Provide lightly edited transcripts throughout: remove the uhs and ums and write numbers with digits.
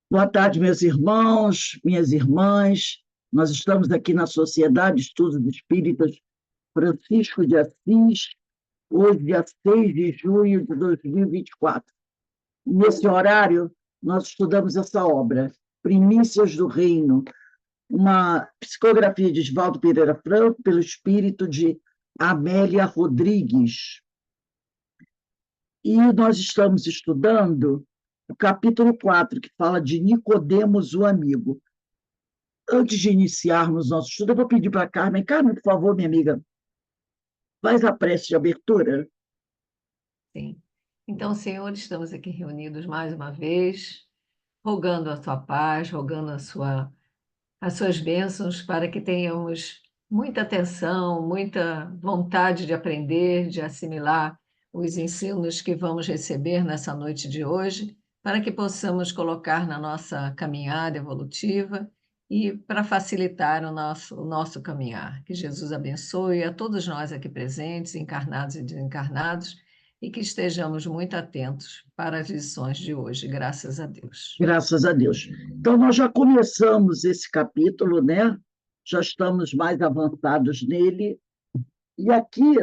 Boa tarde, meus irmãos, minhas irmãs. Nós estamos aqui na Sociedade de Estudos Espíritas Francisco de Assis, hoje, dia 6 de junho de 2024. Nesse horário, nós estudamos essa obra, Primícias do Reino, uma psicografia de Oswaldo Pereira Franco, pelo espírito de Amélia Rodrigues. E nós estamos estudando o capítulo 4, que fala de Nicodemos, o amigo. Antes de iniciarmos nosso estudo, eu vou pedir para a Carmen. Carmen, por favor, minha amiga, faz a prece de abertura. Sim. Então, Senhor, estamos aqui reunidos mais uma vez, rogando a tua paz, rogando as suas bênçãos para que tenhamos muita atenção, muita vontade de aprender, de assimilar os ensinos que vamos receber nessa noite de hoje, para que possamos colocar na nossa caminhada evolutiva e para facilitar o nosso caminhar. Que Jesus abençoe a todos nós aqui presentes, encarnados e desencarnados, e que estejamos muito atentos para as lições de hoje, graças a Deus. Graças a Deus. Então, nós já começamos esse capítulo, né? Já estamos mais avançados nele. E aqui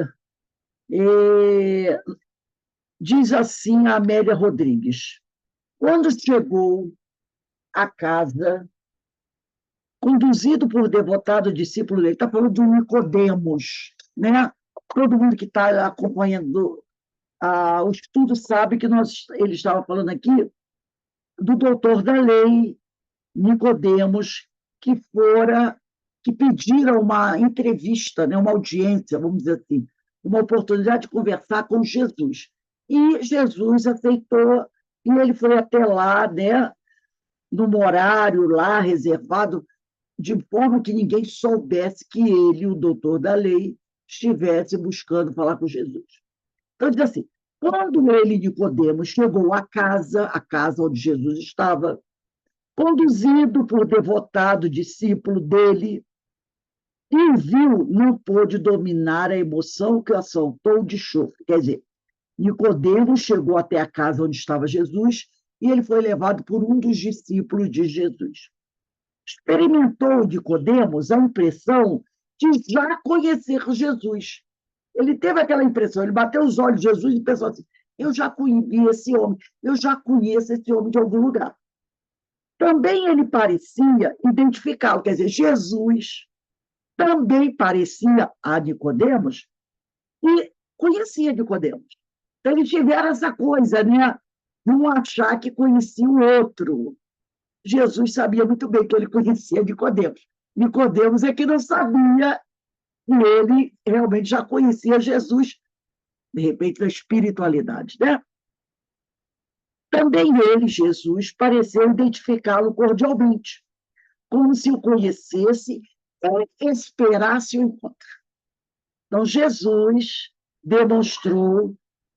diz assim a Amélia Rodrigues: quando chegou à casa, conduzido por devotado discípulo dele, está falando de Nicodemos, né? Todo mundo que está acompanhando o estudo sabe que ele estava falando aqui do doutor da lei, Nicodemos, que pediram uma entrevista, né, uma audiência, vamos dizer assim, uma oportunidade de conversar com Jesus. E Jesus aceitou, e ele foi até lá, né, num horário lá reservado, de forma que ninguém soubesse que ele, o doutor da lei, estivesse buscando falar com Jesus. Então, diz assim, quando ele, Nicodemos, chegou à casa, a casa onde Jesus estava, conduzido por devotado discípulo dele, e viu, não pôde dominar a emoção que o assaltou de chofre. Quer dizer, Nicodemos chegou até a casa onde estava Jesus e ele foi levado por um dos discípulos de Jesus. Experimentou Nicodemos a impressão de já conhecer Jesus. Ele teve aquela impressão, ele bateu os olhos de Jesus e pensou assim: eu já conheci esse homem, eu já conheço esse homem de algum lugar. Também ele parecia identificá-lo, quer dizer, Jesus também parecia a Nicodemos e conhecia Nicodemos. Então, eles tiveram essa coisa, né? Não achar que conhecia o outro. Jesus sabia muito bem que ele conhecia Nicodemos. Nicodemos é que não sabia que ele realmente já conhecia Jesus, de repente, na espiritualidade, né? Também ele, Jesus, pareceu identificá-lo cordialmente, como se o conhecesse ou esperasse o encontro. Então, Jesus demonstrou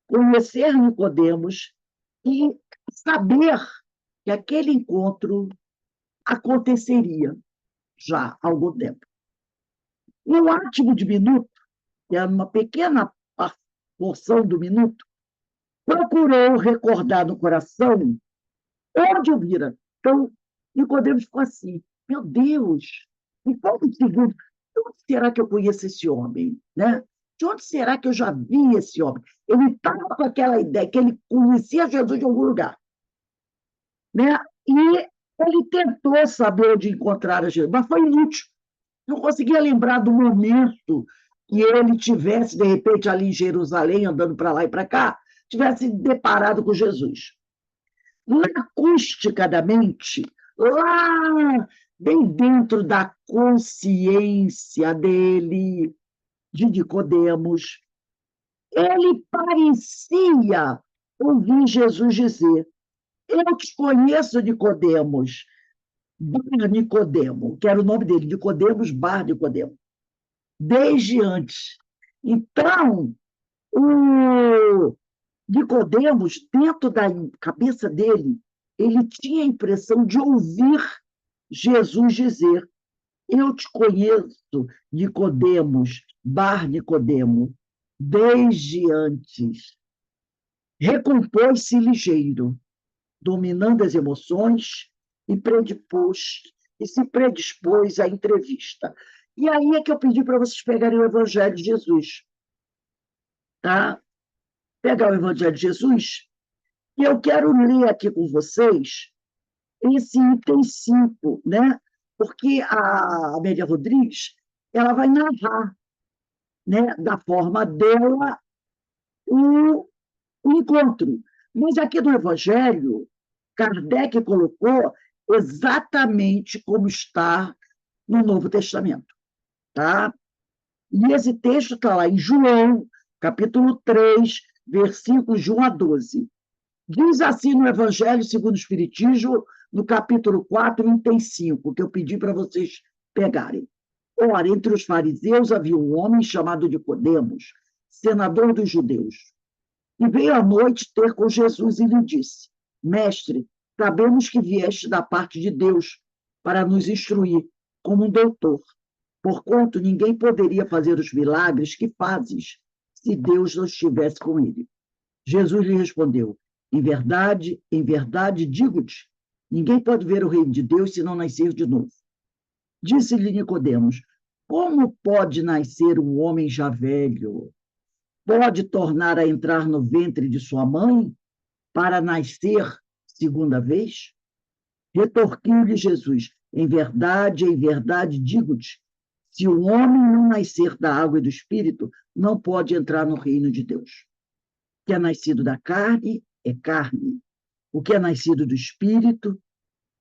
conhecer Nicodemos e saber que aquele encontro aconteceria já há algum tempo. No último de minuto, que é uma pequena porção do minuto, procurou recordar no coração onde o vira. Então, Nicodemos ficou assim: meu Deus, me falta um segundo, de onde será que eu conheço esse homem? Né? De onde será que eu já vi esse homem? Ele estava com aquela ideia que ele conhecia Jesus de algum lugar. Né? E ele tentou saber onde encontrar a Jesus, mas foi inútil. Não conseguia lembrar do momento que ele tivesse, de repente, ali em Jerusalém, andando para lá e para cá, tivesse deparado com Jesus. Na acústica da mente, lá bem dentro da consciência dele, de Nicodemos, ele parecia ouvir Jesus dizer: eu te conheço, Nicodemos, Bar Nicodemo, que era o nome dele, Nicodemos Bar Nicodemo, desde antes. Então, o Nicodemos, dentro da cabeça dele, ele tinha a impressão de ouvir Jesus dizer: eu te conheço, Nicodemos, Bar Nicodemo, desde antes. Recompôs-se ligeiro, dominando as emoções, e predispôs, e se predispôs à entrevista. E aí é que eu pedi para vocês pegarem o Evangelho de Jesus, tá? Pegar o Evangelho de Jesus, e eu quero ler aqui com vocês esse item 5, né? Porque a Amélia Rodrigues ela vai narrar, né, da forma dela o, o encontro. Mas aqui no Evangelho, Kardec colocou exatamente como está no Novo Testamento. Tá? E esse texto está lá em João, capítulo 3, versículos de 1 a 12. Diz assim no Evangelho segundo o Espiritismo, no capítulo 4, item 5, que eu pedi para vocês pegarem. Ora, entre os fariseus havia um homem chamado Nicodemos, senador dos judeus. E veio à noite ter com Jesus e lhe disse: Mestre, sabemos que vieste da parte de Deus para nos instruir, como um doutor. Porquanto ninguém poderia fazer os milagres que fazes se Deus não estivesse com ele. Jesus lhe respondeu: em verdade digo-te, ninguém pode ver o reino de Deus se não nascer de novo. Disse-lhe Nicodemos: Como pode nascer um homem já velho? Pode tornar a entrar no ventre de sua mãe para nascer segunda vez? Retorquiu-lhe Jesus: em verdade digo-te, se o homem não nascer da água e do Espírito, não pode entrar no reino de Deus. O que é nascido da carne é carne. O que é nascido do Espírito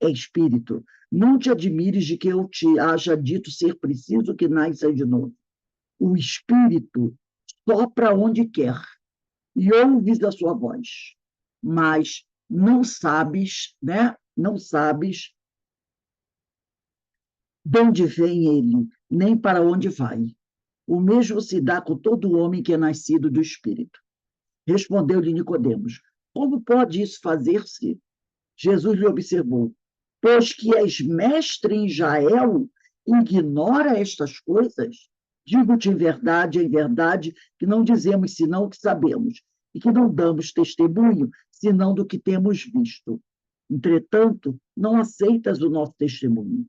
é Espírito. Não te admires de que eu te haja dito ser preciso que nasça de novo. O Espírito sopra onde quer e ouves a sua voz, mas não sabes, né? Não sabes de onde vem ele, nem para onde vai. O mesmo se dá com todo homem que é nascido do Espírito. Respondeu-lhe Nicodemos: Como pode isso fazer-se? Jesus lhe observou: Pois que és mestre em Israel, ignora estas coisas? Digo-te em verdade, que não dizemos senão o que sabemos, e que não damos testemunho senão do que temos visto. Entretanto, não aceitas o nosso testemunho.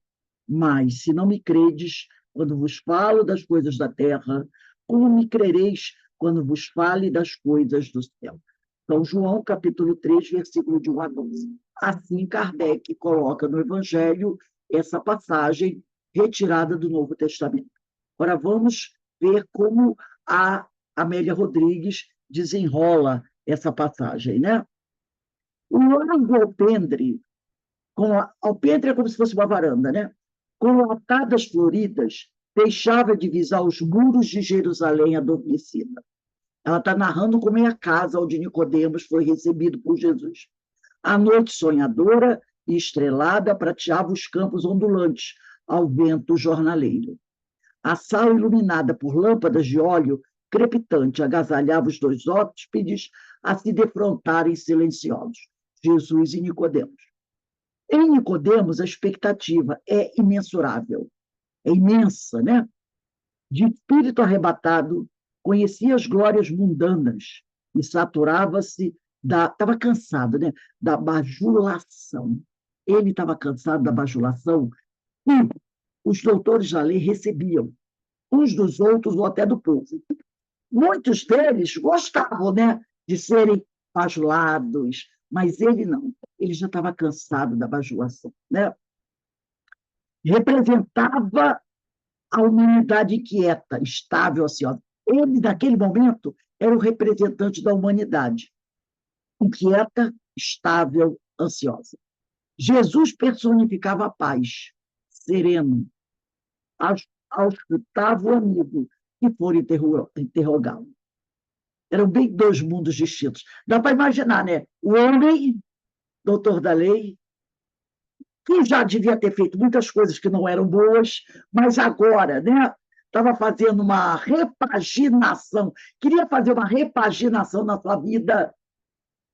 Mas, se não me credes, quando vos falo das coisas da terra, como me crereis quando vos fale das coisas do céu? Então, João, capítulo 3, versículo de 1 a 12. Assim, Kardec coloca no Evangelho essa passagem retirada do Novo Testamento. Agora, vamos ver como a Amélia Rodrigues desenrola essa passagem, né? O largo alpendre, alpendre é como se fosse uma varanda, né? Com latadas floridas, deixava divisar os muros de Jerusalém adormecida. Ela está narrando como é a casa onde Nicodemos foi recebido por Jesus. A noite sonhadora e estrelada prateava os campos ondulantes ao vento jornaleiro. A sala, iluminada por lâmpadas de óleo crepitante, agasalhava os dois hóspedes a se defrontarem silenciosos, Jesus e Nicodemos. Em Nicodemos, a expectativa é imensurável, é imensa, né? De espírito arrebatado, conhecia as glórias mundanas e saturava-se estava cansado, né? Da bajulação. Ele estava cansado da bajulação e os doutores da lei recebiam uns dos outros ou até do povo. Muitos deles gostavam, né, de serem bajulados, mas ele não. Ele já estava cansado da bajulação, né? Representava a humanidade inquieta, estável, ansiosa. Ele, naquele momento, era o representante da humanidade, inquieta, estável, ansiosa. Jesus personificava a paz, sereno, auscultava o amigo que for interrogá-lo. Eram bem dois mundos distintos. Dá para imaginar, né? O homem, doutor da lei, que já devia ter feito muitas coisas que não eram boas, mas agora, né? Estava fazendo uma repaginação, queria fazer uma repaginação na sua vida,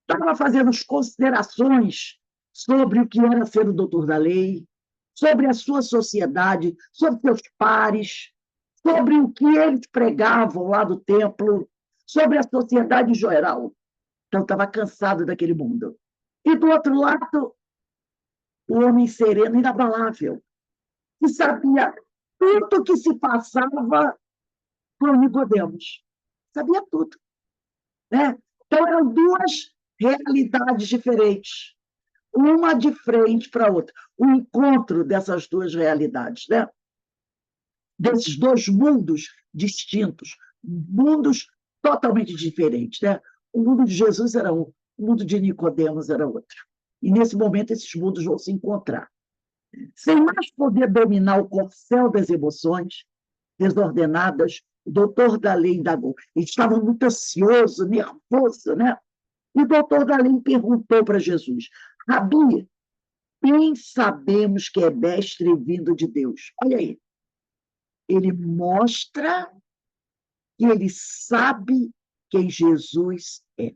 estava fazendo as considerações sobre o que era ser o doutor da lei, sobre a sua sociedade, sobre seus pares, sobre o que eles pregavam lá do templo, sobre a sociedade em geral. Então, estava cansado daquele mundo. E, do outro lado, o homem sereno, inabalável, que sabia tudo o que se passava com Nicodemos. Sabia tudo, né? Então, eram duas realidades diferentes, uma de frente para a outra. O encontro dessas duas realidades, né? Desses dois mundos distintos, mundos totalmente diferentes, né? O mundo de Jesus era um, o mundo de Nicodemos era outro. E, nesse momento, esses mundos vão se encontrar. Sem mais poder dominar o corcel das emoções desordenadas, o doutor da lei indagou. Ele estava muito ansioso, nervoso, né? E o doutor da lei perguntou para Jesus: Rabi, bem sabemos que é mestre vindo de Deus. Olha aí, ele mostra que ele sabe quem Jesus é.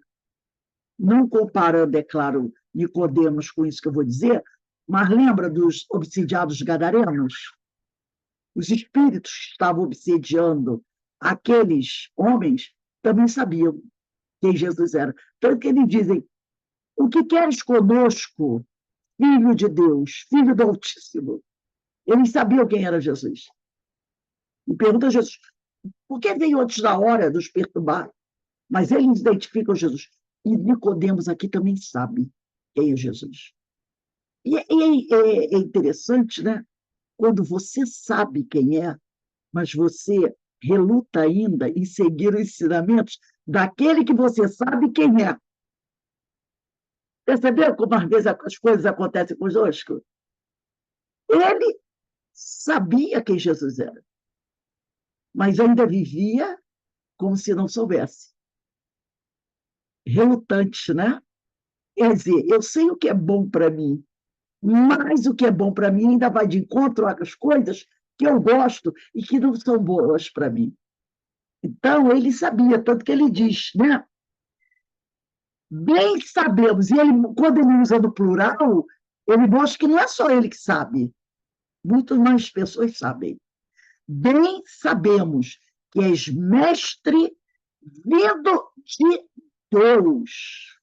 Não comparando, é claro, Nicodemos com isso que eu vou dizer, mas lembra dos obsidiados gadarenos? Os espíritos que estavam obsediando aqueles homens também sabiam quem Jesus era. Tanto que eles dizem: o que queres conosco, filho de Deus, filho do Altíssimo? Eles sabiam quem era Jesus. E pergunta a Jesus: por que veio antes da hora dos perturbar? Mas eles identificam Jesus. E Nicodemos aqui também sabe quem é Jesus. É interessante, né? Quando você sabe quem é, mas você reluta ainda em seguir os ensinamentos daquele que você sabe quem é. Percebeu como às vezes as coisas acontecem conosco? Ele sabia quem Jesus era, mas ainda vivia como se não soubesse. Relutante, né? Quer dizer, eu sei o que é bom para mim, mas o que é bom para mim ainda vai de encontro às coisas que eu gosto e que não são boas para mim. Então, ele sabia, tanto que ele diz, né? Bem sabemos, e ele, quando ele usa no plural, ele mostra que não é só ele que sabe, muitas mais pessoas sabem. Bem sabemos que és mestre vindo de Deus.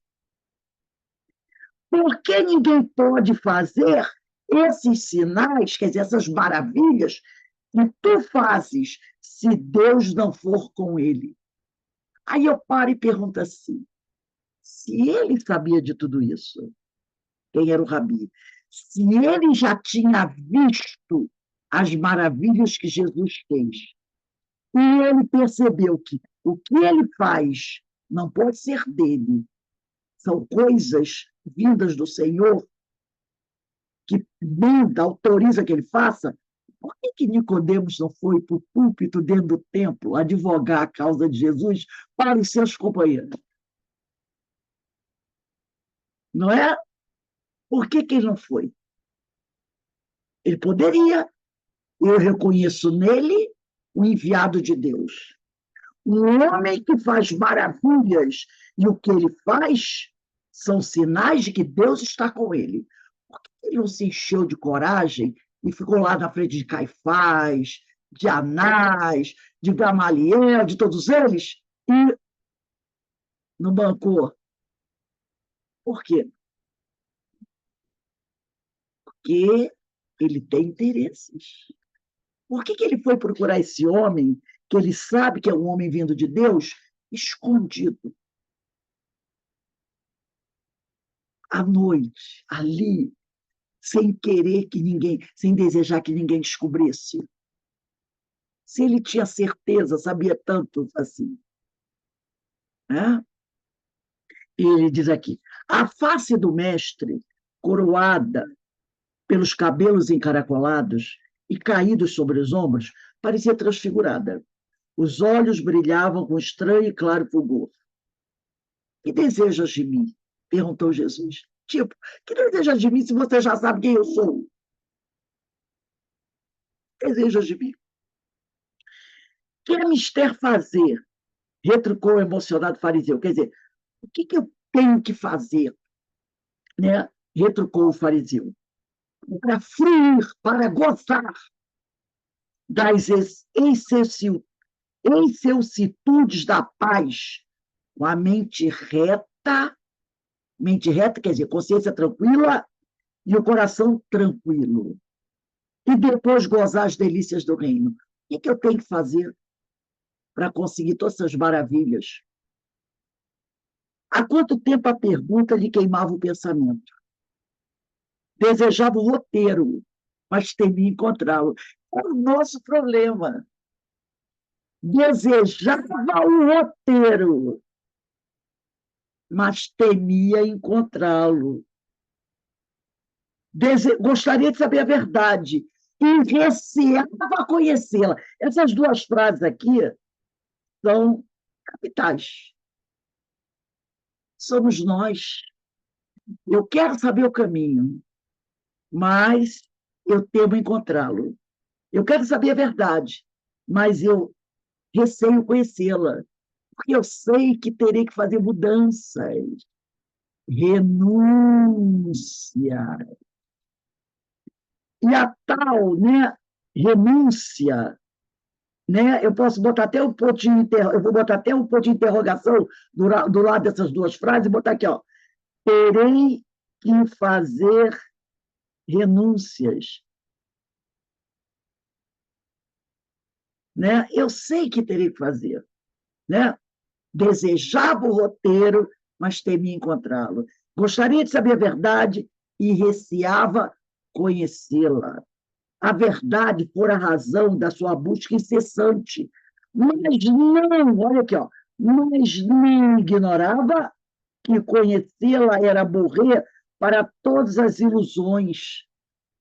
Porque ninguém pode fazer esses sinais, quer dizer, essas maravilhas que tu fazes, se Deus não for com ele. Aí eu paro e pergunto assim: se ele sabia de tudo isso, quem era o Rabi? Se ele já tinha visto as maravilhas que Jesus fez, e ele percebeu que o que ele faz não pode ser dele, são coisas vindas do Senhor, que manda, autoriza que ele faça, por que Nicodemos não foi para o púlpito dentro do templo advogar a causa de Jesus para os seus companheiros? Não é? Por que ele não foi? Ele poderia. Eu reconheço nele o enviado de Deus. Um homem que faz maravilhas, e o que ele faz são sinais de que Deus está com ele. Por que ele não se encheu de coragem e ficou lá na frente de Caifás, de Anás, de Gamaliel, de todos eles, e não bancou? Por quê? Porque ele tem interesses. Por que ele foi procurar esse homem, que ele sabe que é um homem vindo de Deus, escondido, à noite, ali, sem querer que ninguém, sem desejar que ninguém descobrisse? Se ele tinha certeza, sabia tanto assim, né? E ele diz aqui: a face do mestre, coroada pelos cabelos encaracolados e caídos sobre os ombros, parecia transfigurada. Os olhos brilhavam com estranho e claro fulgor. Que desejas de mim? Perguntou Jesus. Tipo, que desejas de mim se você já sabe quem eu sou? Que desejas de mim? Que é mister fazer? Retrucou o emocionado fariseu. Quer dizer, o que eu tenho que fazer? Né? Retrucou o fariseu. Para fruir, para gozar das excelsitudes da paz, com a mente reta quer dizer, consciência tranquila e o coração tranquilo, e depois gozar as delícias do reino. O que eu tenho que fazer para conseguir todas essas maravilhas? Há quanto tempo a pergunta lhe queimava o pensamento? Desejava o roteiro, mas temia encontrá-lo. É o nosso problema. Desejava o roteiro, mas temia encontrá-lo. Gostaria de saber a verdade e receava conhecê-la. Essas duas frases aqui são capitais. Somos nós. Eu quero saber o caminho, mas eu temo encontrá-lo. Eu quero saber a verdade, mas eu receio conhecê-la, porque eu sei que terei que fazer mudanças, renúncia. E a tal, né, renúncia, né, eu posso botar até um ponto de eu vou botar até um ponto de interrogação do lado dessas duas frases e botar aqui, ó, terei que fazer renúncias, né? Eu sei que terei que fazer, né? Desejava o roteiro, mas temia encontrá-lo. Gostaria de saber a verdade e receava conhecê-la. A verdade for a razão da sua busca incessante. Mas não, olha aqui, ó, mas não ignorava que conhecê-la era morrer para todas as ilusões,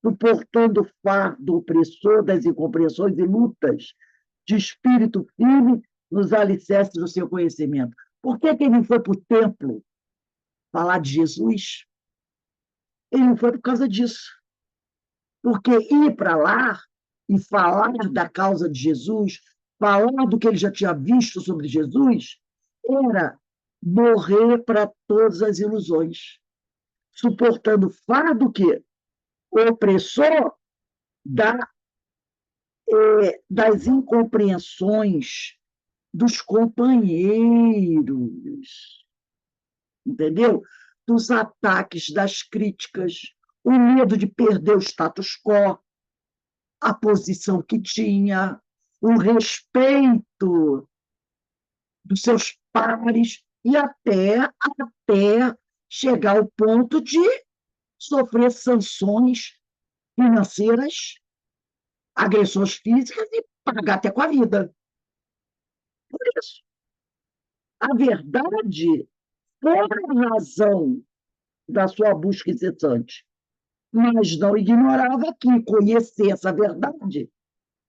suportando o fardo opressor das incompreensões e lutas, de espírito firme nos alicerces do seu conhecimento. Por que ele não foi para o templo falar de Jesus? Ele não foi por causa disso. Porque ir para lá e falar da causa de Jesus, falar do que ele já tinha visto sobre Jesus, era morrer para todas as ilusões, suportando o fardo que o opressor da, das incompreensões dos companheiros, entendeu? Dos ataques, das críticas, o medo de perder o status quo, a posição que tinha, o respeito dos seus pares e até chegar ao ponto de sofrer sanções financeiras, agressões físicas e pagar até com a vida. Por isso, a verdade foi a razão da sua busca incessante, mas não ignorava que conhecer essa verdade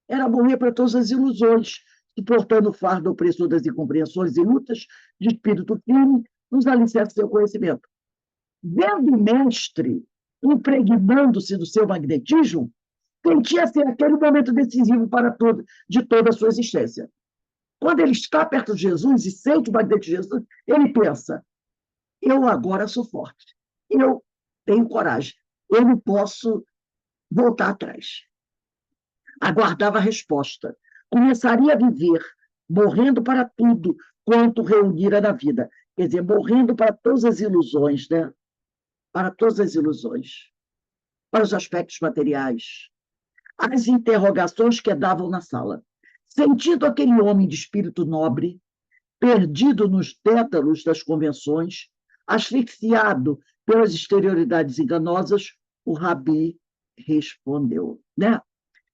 era morrer para todas as ilusões, suportando o fardo opressor das incompreensões e lutas de espírito firme nos alicerces do seu conhecimento. Vendo o mestre impregnando-se do seu magnetismo, sentia ser aquele momento decisivo de toda a sua existência. Quando ele está perto de Jesus e sente o magnetismo de Jesus, ele pensa, eu agora sou forte, eu tenho coragem, eu não posso voltar atrás. Aguardava a resposta. Começaria a viver, morrendo para tudo quanto reunira na vida. Quer dizer, morrendo para todas as ilusões, né? Para todas as ilusões, para os aspectos materiais, as interrogações que davam na sala. Sentindo aquele homem de espírito nobre, perdido nos tétalos das convenções, asfixiado pelas exterioridades enganosas, o Rabi respondeu, né?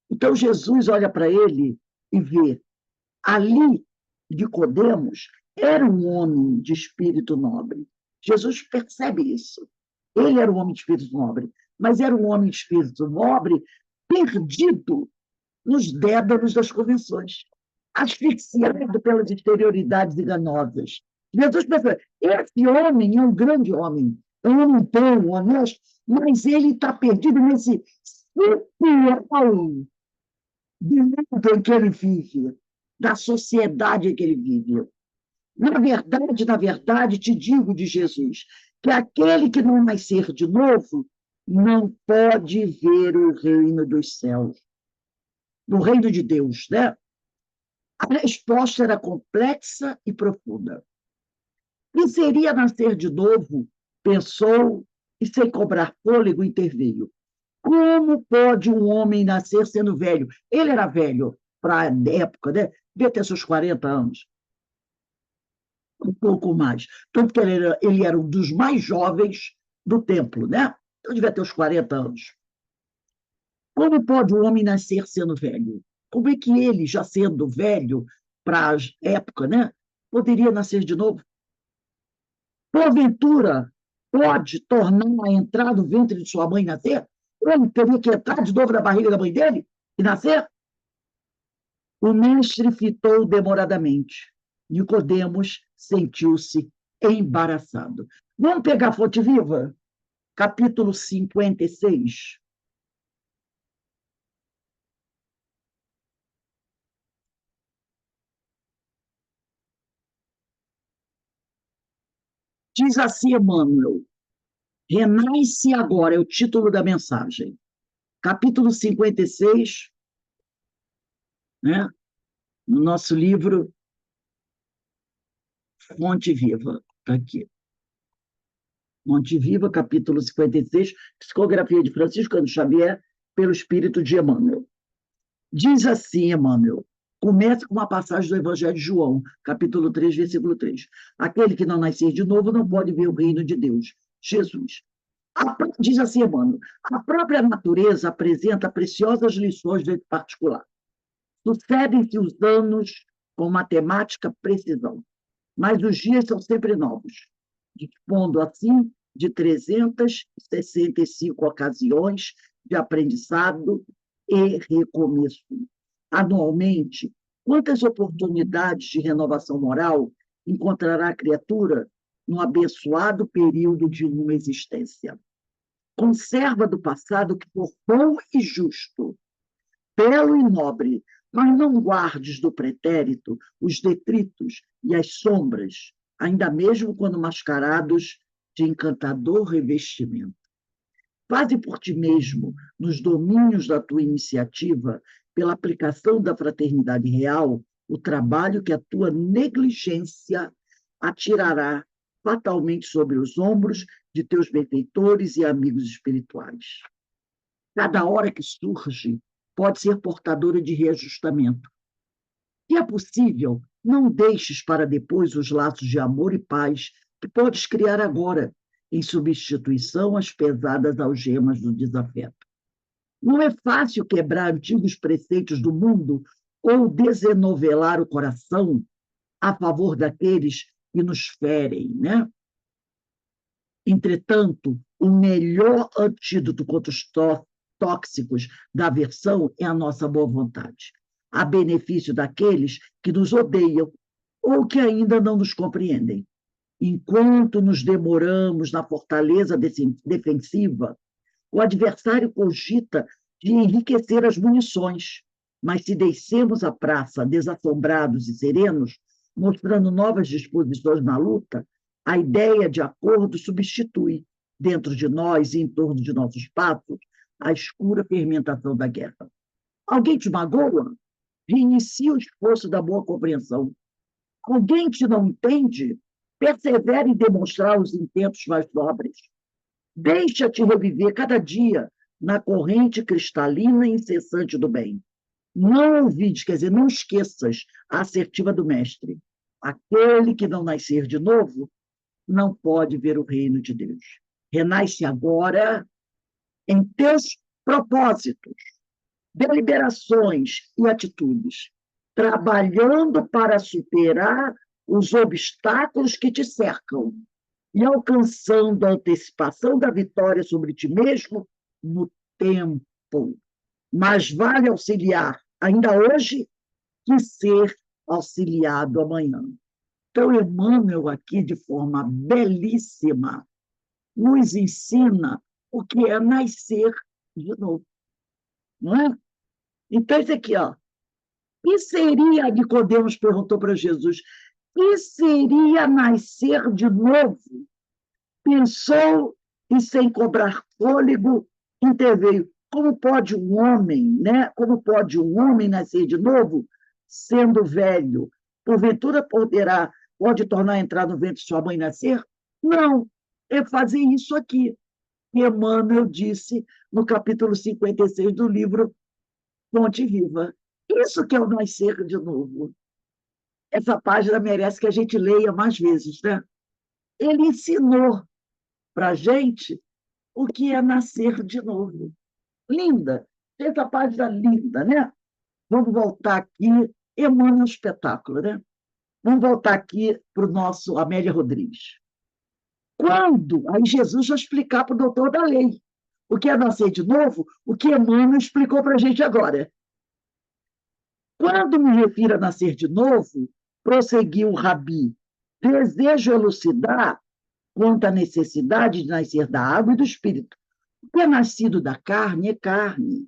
Então, Jesus olha para ele e vê, ali, Nicodemos era um homem de espírito nobre. Jesus percebe isso. Ele era um homem de espírito nobre, mas era um homem de espírito nobre perdido nos dédalos das convenções, asfixiado pelas exterioridades enganosas. Jesus pensa, esse homem é um grande homem, é um homem bom, honesto, mas ele está perdido nesse surreal do mundo em que ele vive, da sociedade em que ele vive. Na verdade, te digo de Jesus, que aquele que não nascer de novo não pode ver o reino dos céus, do reino de Deus, né? A resposta era complexa e profunda. E seria nascer de novo, pensou e sem cobrar fôlego interveio. Como pode um homem nascer sendo velho? Ele era velho para a época, né? Devia ter seus 40 anos, um pouco mais. Tanto que ele era um dos mais jovens do templo, né? Então devia ter uns 40 anos. Como pode um homem nascer sendo velho? Como é que ele, já sendo velho para a época, né, poderia nascer de novo? Porventura, pode tornar a entrar no ventre de sua mãe e nascer? Ele teria que entrar de novo na barriga da mãe dele e nascer? O mestre fitou demoradamente. Nicodemos sentiu-se embaraçado. Vamos pegar a Fonte Viva? Capítulo 56. Diz assim, Emmanuel: renasce agora, é o título da mensagem. Capítulo 56, né? No nosso livro Fonte Viva. Está aqui. Fonte Viva, capítulo 56, psicografia de Francisco Cândido Xavier, pelo espírito de Emmanuel. Diz assim, Emmanuel, começa com uma passagem do Evangelho de João, capítulo 3, versículo 3. Aquele que não nascer de novo não pode ver o reino de Deus. Jesus. Diz assim, Emmanuel, a própria natureza apresenta preciosas lições desse particular. Sucedem-se os anos com matemática precisão, mas os dias são sempre novos, dispondo assim de 365 ocasiões de aprendizado e recomeço. Anualmente, quantas oportunidades de renovação moral encontrará a criatura no abençoado período de uma existência? Conserva do passado o que for bom e justo, belo e nobre, mas não guardes do pretérito os detritos e as sombras, ainda mesmo quando mascarados de encantador revestimento. Faze por ti mesmo, nos domínios da tua iniciativa, pela aplicação da fraternidade real, o trabalho que a tua negligência atirará fatalmente sobre os ombros de teus benfeitores e amigos espirituais. Cada hora que surge pode ser portadora de reajustamento. Se é possível, não deixes para depois os laços de amor e paz que podes criar agora, em substituição às pesadas algemas do desafeto. Não é fácil quebrar antigos preceitos do mundo ou desenovelar o coração a favor daqueles que nos ferem, né? Entretanto, o melhor antídoto contra os tóxicos da aversão é a nossa boa vontade, a benefício daqueles que nos odeiam ou que ainda não nos compreendem. Enquanto nos demoramos na fortaleza defensiva, o adversário cogita de enriquecer as munições, mas se descemos a praça desassombrados e serenos, mostrando novas disposições na luta, a ideia de acordo substitui, dentro de nós e em torno de nossos passos, a escura fermentação da guerra. Alguém te magoa? Reinicia o esforço da boa compreensão. Alguém te não entende? Persevera em demonstrar os intentos mais nobres. Deixa-te reviver cada dia na corrente cristalina e incessante do bem. Não ouvides, quer dizer, não esqueças a assertiva do mestre. Aquele que não nascer de novo não pode ver o reino de Deus. Renasce agora em teus propósitos, deliberações e atitudes, trabalhando para superar os obstáculos que te cercam e alcançando a antecipação da vitória sobre ti mesmo no tempo. Mas vale auxiliar ainda hoje que ser auxiliado amanhã. Então, Emmanuel, aqui, de forma belíssima, nos ensina o que é nascer de novo. Não é? Então, isso aqui, ó. Que seria, Nicodemos perguntou para Jesus, que seria nascer de novo? Pensou e, sem cobrar fôlego, interveio. Como pode um homem, né? Como pode um homem nascer de novo, sendo velho? Porventura pode tornar a entrar no ventre de sua mãe e nascer? Não, é fazer isso aqui. Emmanuel disse no capítulo 56 do livro Fonte Viva. Isso que é o nascer de novo. Essa página merece que a gente leia mais vezes, né? Ele ensinou para a gente o que é nascer de novo. Linda, essa página linda, né? Vamos voltar aqui, Emmanuel Espetáculo, né? Vamos voltar aqui para o nosso Amélia Rodrigues. Quando? Aí Jesus vai explicar para o doutor da lei o que é nascer de novo, o que Emmanuel explicou para a gente agora. Quando me refiro a nascer de novo, prosseguiu o Rabi, desejo elucidar quanto à necessidade de nascer da água e do espírito. O que é nascido da carne é carne,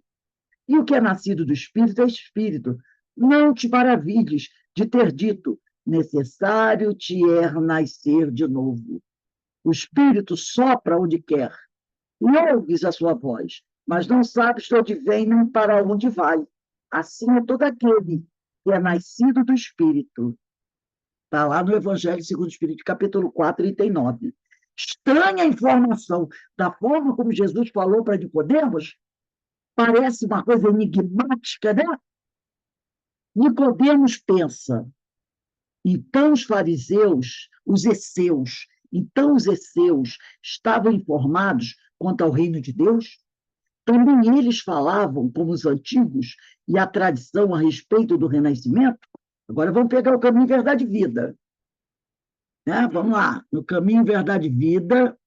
e o que é nascido do espírito é espírito. Não te maravilhes de ter dito, necessário te é nascer de novo. O espírito sopra onde quer, e ouves a sua voz, mas não sabes de onde vem nem para onde vai. Assim é todo aquele que é nascido do espírito. Está lá no Evangelho segundo o Espírito, capítulo 4, item 9. Estranha informação da forma como Jesus falou para Nicodemos, parece uma coisa enigmática, né? Nicodemos pensa, então os fariseus, os esseus estavam informados quanto ao reino de Deus? Também eles falavam, como os antigos, e a tradição a respeito do renascimento? Agora vamos pegar o caminho Verdade e Vida. Né? Vamos lá, no caminho Verdade e Vida,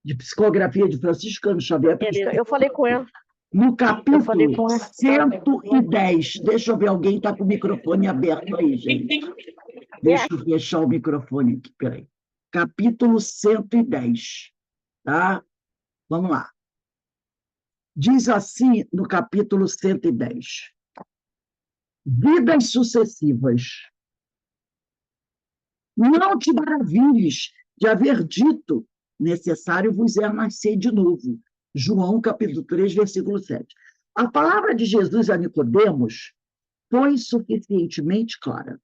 de psicografia de Francisco Cândido Xavier. Eu falei com ela. No Eu falei capítulo com ela. 110, deixa eu ver, alguém está com o microfone aberto aí, gente. Deixa eu fechar o microfone aqui, peraí. Capítulo 110, tá? Vamos lá. Diz assim no capítulo 110. Vidas sucessivas. Não te maravilhes de haver dito, necessário vos é nascer de novo. João, capítulo 3, versículo 7. A palavra de Jesus a Nicodemos foi suficientemente clara.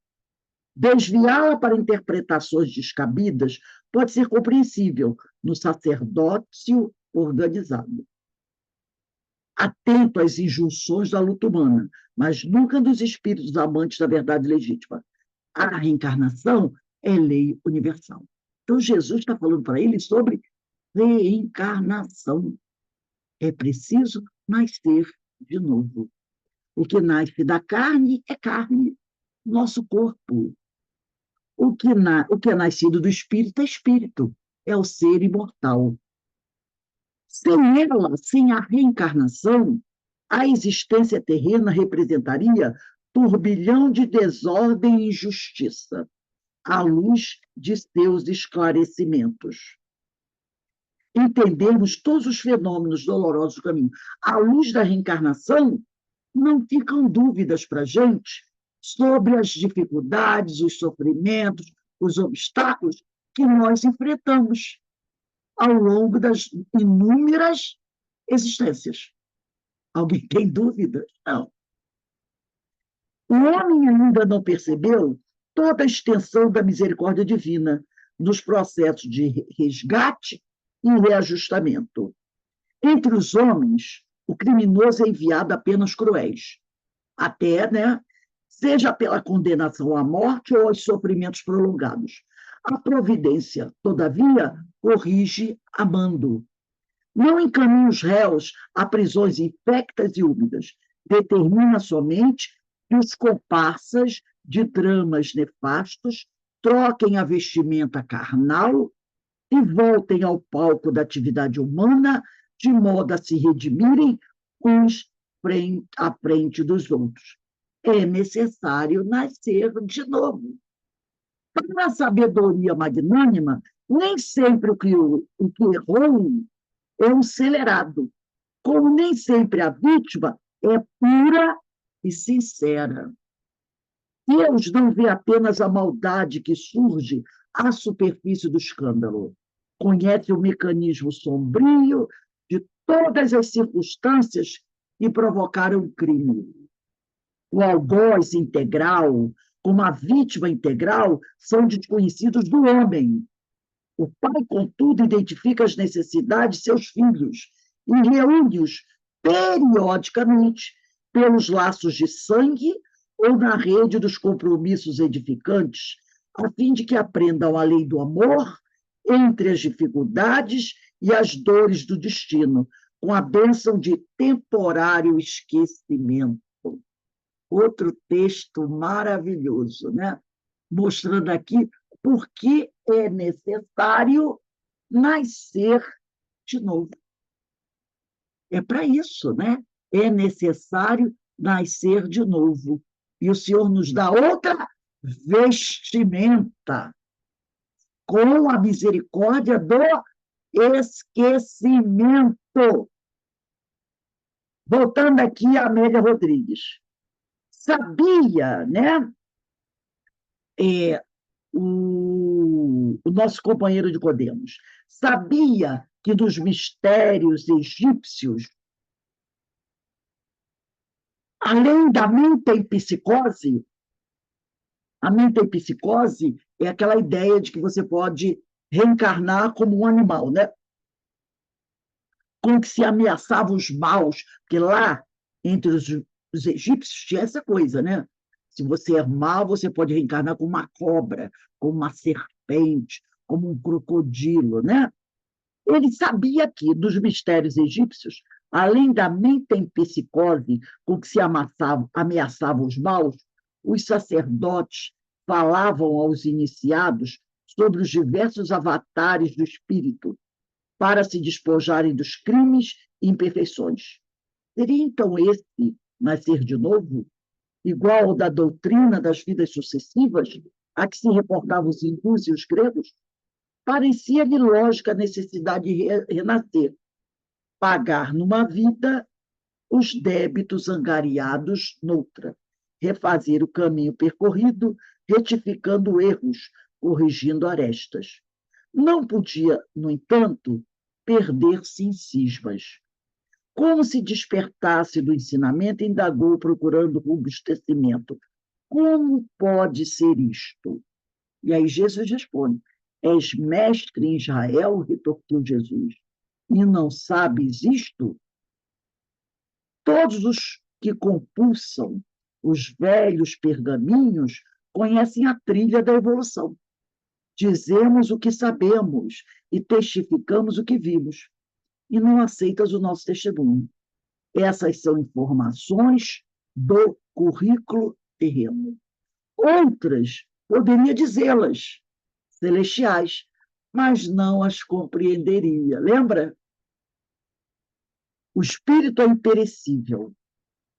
Desviá-la para interpretações descabidas pode ser compreensível no sacerdócio organizado. Atento às injunções da luta humana, mas nunca dos espíritos amantes da verdade legítima. A reencarnação é lei universal. Então, Jesus está falando para ele sobre reencarnação. É preciso nascer de novo. O que nasce da carne é carne, nosso corpo. O que é nascido do espírito é espírito, é o ser imortal. Sem ela, sem a reencarnação, a existência terrena representaria turbilhão de desordem e injustiça, à luz de seus esclarecimentos. Entendermos todos os fenômenos dolorosos do caminho à luz da reencarnação, não ficam dúvidas para a gente sobre as dificuldades, os sofrimentos, os obstáculos que nós enfrentamos ao longo das inúmeras existências. Alguém tem dúvida? Não. O homem ainda não percebeu toda a extensão da misericórdia divina nos processos de resgate e reajustamento. Entre os homens, o criminoso é enviado a penas cruéis, até, né, seja pela condenação à morte ou aos sofrimentos prolongados. A providência, todavia, corrige amando. Não encaminha os réus a prisões infectas e úmidas. Determina somente que os comparsas de dramas nefastos troquem a vestimenta carnal e voltem ao palco da atividade humana, de modo a se redimirem uns à frente dos outros. É necessário nascer de novo. Para a sabedoria magnânima, nem sempre o que errou é um celerado, como nem sempre a vítima é pura e sincera. Deus não vê apenas a maldade que surge à superfície do escândalo. Conhece o mecanismo sombrio de todas as circunstâncias que provocaram o crime. O algoz integral, como a vítima integral, são desconhecidos do homem. O pai, contudo, identifica as necessidades de seus filhos e reúne-os periodicamente pelos laços de sangue ou na rede dos compromissos edificantes, a fim de que aprendam a lei do amor entre as dificuldades e as dores do destino, com a bênção de temporário esquecimento. Outro texto maravilhoso, né? Mostrando aqui por que é necessário nascer de novo. É para isso, né? É necessário nascer de novo. E o Senhor nos dá outra vestimenta, com a misericórdia do esquecimento. Voltando aqui a Amélia Rodrigues. Sabia, né? O nosso companheiro de Podemos, sabia que dos mistérios egípcios, além da metempsicose, a metempsicose é aquela ideia de que você pode reencarnar como um animal, né? Com que se ameaçavam os maus, porque lá, entre os egípcios, tinha essa coisa, né? Se você é mau, você pode reencarnar como uma cobra, como uma serpente, como um crocodilo, né? Ele sabia que, dos mistérios egípcios, além da metempsicose com que se ameaçavam os maus, os sacerdotes falavam aos iniciados sobre os diversos avatares do espírito, para se despojarem dos crimes e imperfeições. Seria então esse nascer de novo, igual ao da doutrina das vidas sucessivas, a que se reportavam os hindus e os gregos? Parecia-lhe lógica a necessidade de renascer, pagar numa vida os débitos angariados noutra, refazer o caminho percorrido, retificando erros, corrigindo arestas. Não podia, no entanto, perder-se em cismas. Como se despertasse do ensinamento, indagou, procurando robustecimento. Como pode ser isto? E aí Jesus responde: És mestre em Israel, retorquiu Jesus, e não sabes isto? Todos os que compulsam os velhos pergaminhos conhecem a trilha da evolução. Dizemos o que sabemos e testificamos o que vimos, e não aceitas o nosso testemunho. Essas são informações do currículo terreno. Outras, poderia dizê-las, celestiais, mas não as compreenderia. Lembra? O espírito é imperecível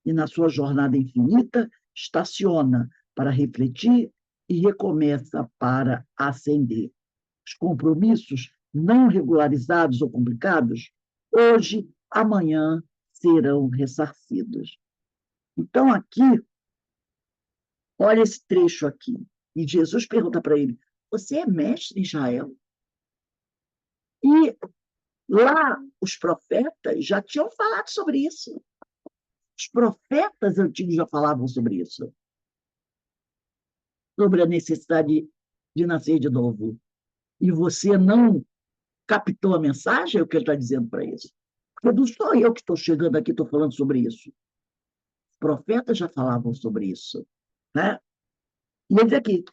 e, na sua jornada infinita, estaciona para refletir e recomeça para ascender. Os compromissos não regularizados ou complicados, hoje, amanhã, serão ressarcidos. Então, aqui, olha esse trecho aqui. E Jesus pergunta para ele: Você é mestre em Israel? E lá, os profetas já tinham falado sobre isso. Os profetas antigos já falavam sobre isso, sobre a necessidade de nascer de novo. E você não captou a mensagem? É o que ele está dizendo para isso. Porque não sou eu que estou chegando aqui e estou falando sobre isso. Os profetas já falavam sobre isso. Né? E ele diz aqui: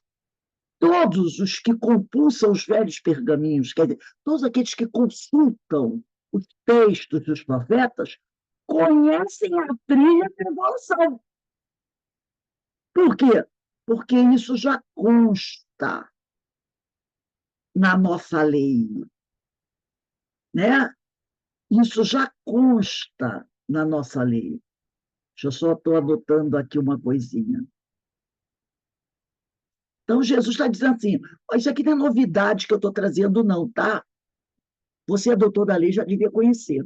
todos os que compulsam os velhos pergaminhos, quer dizer, todos aqueles que consultam os textos dos profetas, conhecem a trilha da evolução. Por quê? Porque isso já consta na nossa lei, né? Isso já consta na nossa lei. Eu só estou anotando aqui uma coisinha. Então, Jesus está dizendo assim: isso aqui não é novidade que eu estou trazendo, não, tá? Você é doutor da lei, já devia conhecer.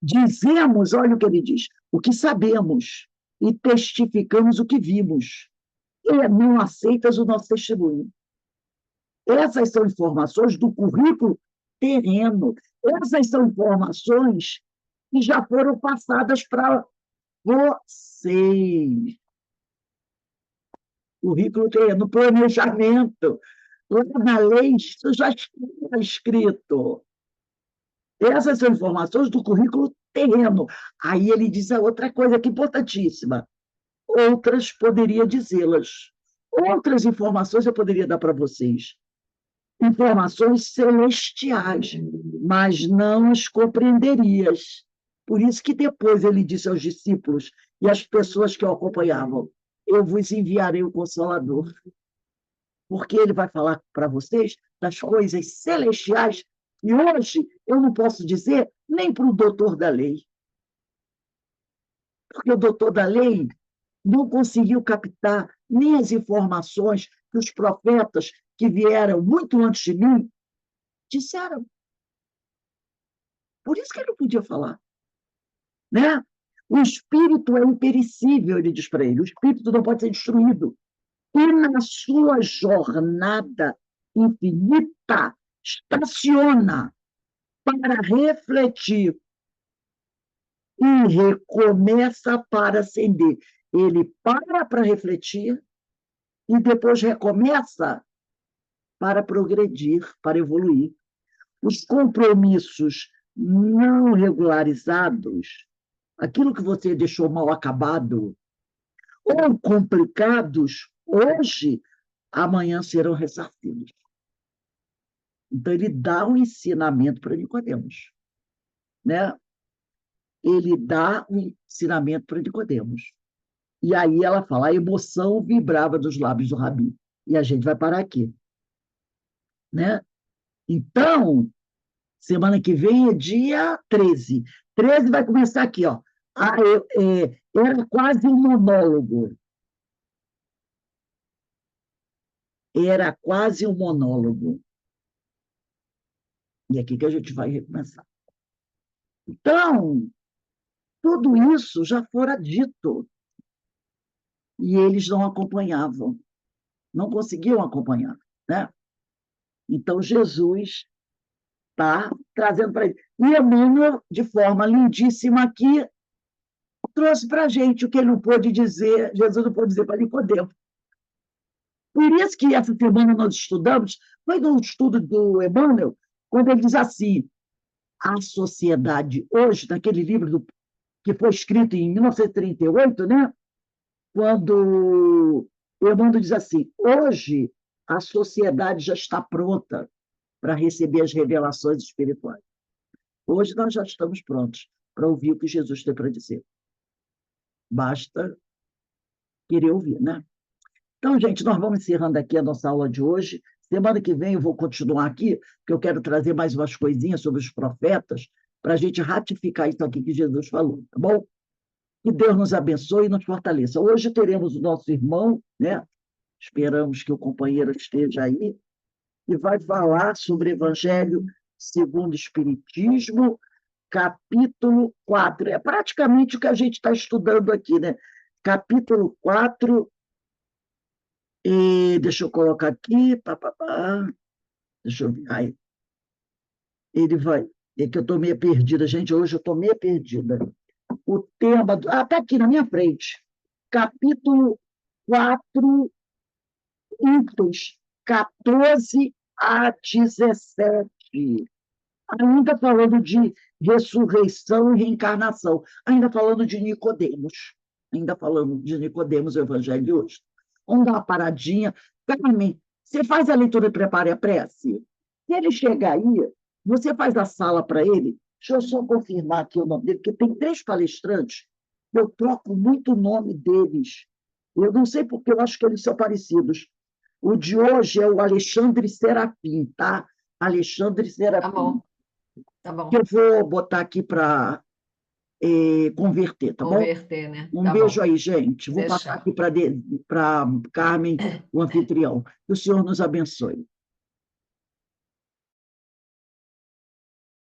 Dizemos, olha o que ele diz, o que sabemos e testificamos o que vimos. E não aceitas o nosso testemunho. Essas são informações do currículo terreno. Essas são informações que já foram passadas para vocês. Currículo terreno, planejamento. Lá na lei, isso já está escrito. Essas são informações do currículo terreno. Aí ele diz a outra coisa que é importantíssima. Outras poderia dizê-las. Outras informações eu poderia dar para vocês. Informações celestiais, mas não as compreenderias. Por isso que depois ele disse aos discípulos e às pessoas que o acompanhavam: eu vos enviarei o Consolador, porque ele vai falar para vocês das coisas celestiais, e hoje eu não posso dizer nem para o doutor da lei, porque o doutor da lei não conseguiu captar nem as informações que os profetas que vieram muito antes de mim disseram. Por isso que ele não podia falar. Né? O espírito é imperecível, ele diz para ele. O espírito não pode ser destruído. E na sua jornada infinita, estaciona para refletir e recomeça para acender. Ele para refletir e depois recomeça para progredir, para evoluir. Os compromissos não regularizados, aquilo que você deixou mal acabado, ou complicados, hoje, amanhã serão ressarcidos. Então, ele dá um ensinamento para Nicodemos. Né? Ele dá um ensinamento para Nicodemos. E aí ela fala, a emoção vibrava dos lábios do Rabi. E a gente vai parar aqui. Né? Então, semana que vem é dia 13. 13 vai começar aqui, ó. Era quase um monólogo. Era quase um monólogo. E é aqui que a gente vai recomeçar. Então, tudo isso já fora dito. E eles não acompanhavam. Não conseguiam acompanhar. Né? Então, Jesus está trazendo para ele. E Emmanuel, de forma lindíssima aqui, trouxe para a gente o que ele não pôde dizer, Jesus não pôde dizer para Nicodemo. Por isso que essa semana nós estudamos, foi no estudo do Emmanuel, quando ele diz assim, a sociedade hoje, naquele livro que foi escrito em 1938, né? Quando o Emmanuel diz assim, hoje a sociedade já está pronta para receber as revelações espirituais. Hoje nós já estamos prontos para ouvir o que Jesus tem para dizer. Basta querer ouvir, né? Então, gente, nós vamos encerrando aqui a nossa aula de hoje. Semana que vem eu vou continuar aqui, porque eu quero trazer mais umas coisinhas sobre os profetas, para a gente ratificar isso aqui que Jesus falou, tá bom? Que Deus nos abençoe e nos fortaleça. Hoje teremos o nosso irmão, né? Esperamos que o companheiro esteja aí, e vai falar sobre o Evangelho segundo o Espiritismo, capítulo 4. É praticamente o que a gente está estudando aqui, né? Capítulo 4. E deixa eu colocar aqui, deixa eu ver. Ai, ele vai. É que eu estou meio perdida, gente. Hoje eu estou meio perdida. O tema. Está aqui na minha frente. Capítulo 4, itens 14 a 17. Ainda falando de ressurreição e reencarnação. Ainda falando de Nicodemos. Ainda falando de Nicodemos, o Evangelho de hoje. Vamos dar uma paradinha. Carmen, você faz a leitura e prepare a prece? Se ele chegar aí, você faz a sala para ele. Deixa eu só confirmar aqui o nome dele, porque tem 3 palestrantes. Eu troco muito o nome deles. Eu não sei porque, eu acho que eles são parecidos. O de hoje é o Alexandre Serafim, tá? Alexandre Tá Serafim. bom, tá Que eu bom. vou botar aqui para converter, tá bom? Converter, né? Um Tá beijo bom. aí, gente. Vou passar Deixar. aqui para Carmen, o anfitrião. Que o Senhor nos abençoe.